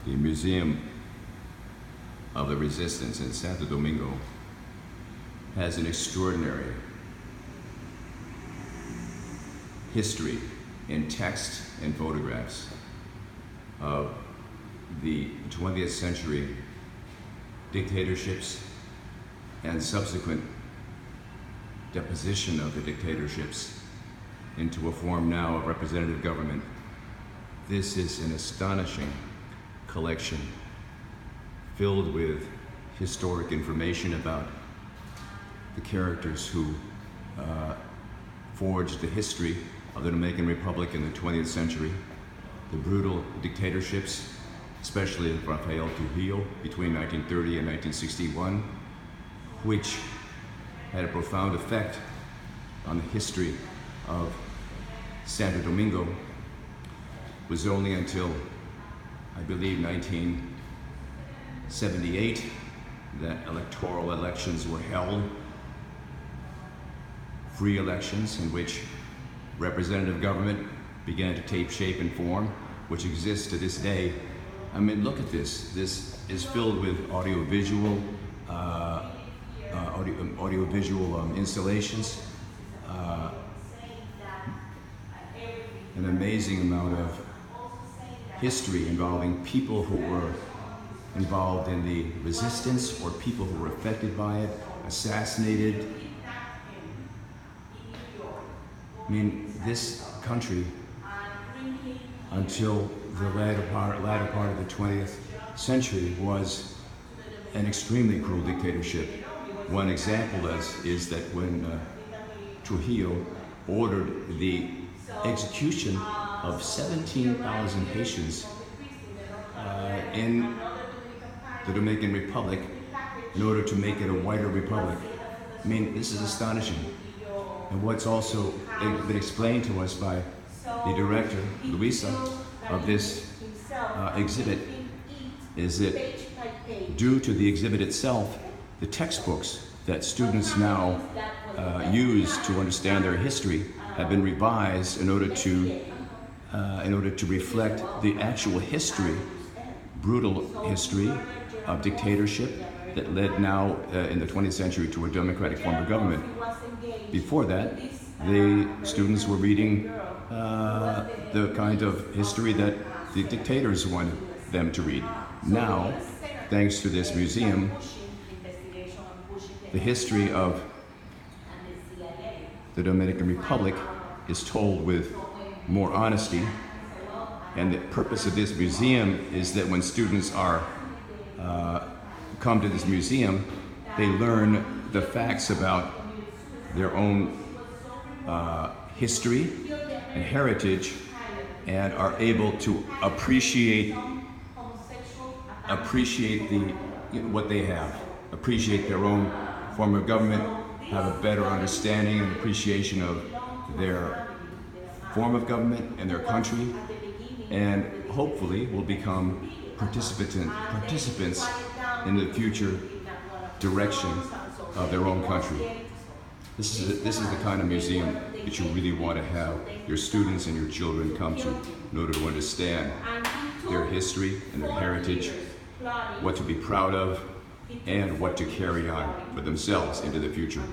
The Museum of the Resistance in Santo Domingo has an extraordinary history in text and photographs of the 20th century dictatorships and subsequent deposition of the dictatorships into a form now of representative government. This is an astonishing collection filled with historic information about the characters who forged the history of the Dominican Republic in the 20th century, the brutal dictatorships, especially of Rafael Trujillo between 1930 and 1961, which had a profound effect on the history of Santo Domingo. It was only until, I believe, 1978 that electoral elections were held, free elections in which representative government began to take shape and form, which exists to this day. I mean, look at this. This is filled with audiovisual installations, an amazing amount of history involving people who were involved in the resistance or people who were affected by it, assassinated. I mean, this country, until the latter part of the 20th century, was an extremely cruel dictatorship. One example is that when Trujillo ordered the execution of 17,000 Haitians in the Dominican Republic in order to make it a whiter republic. I mean, this is astonishing. And what's also been explained to us by the director, Luisa, of this exhibit is that due to the exhibit itself, the textbooks that students now use to understand their history have been revised in order to reflect the actual history, brutal history of dictatorship that led now in the 20th century to a democratic form of government. Before that, the students were reading the kind of history that the dictators wanted them to read. Now, thanks to this museum, the history of the Dominican Republic is told with more honesty, and the purpose of this museum is that when students come to this museum, they learn the facts about their own history and heritage, and are able to appreciate what they have, appreciate their own form of government, have a better understanding and appreciation of their form of government and their country, and hopefully will become participants in the future direction of their own country. This is the kind of museum that you really want to have your students and your children come to in order to understand their history and their heritage, what to be proud of, and what to carry on for themselves into the future.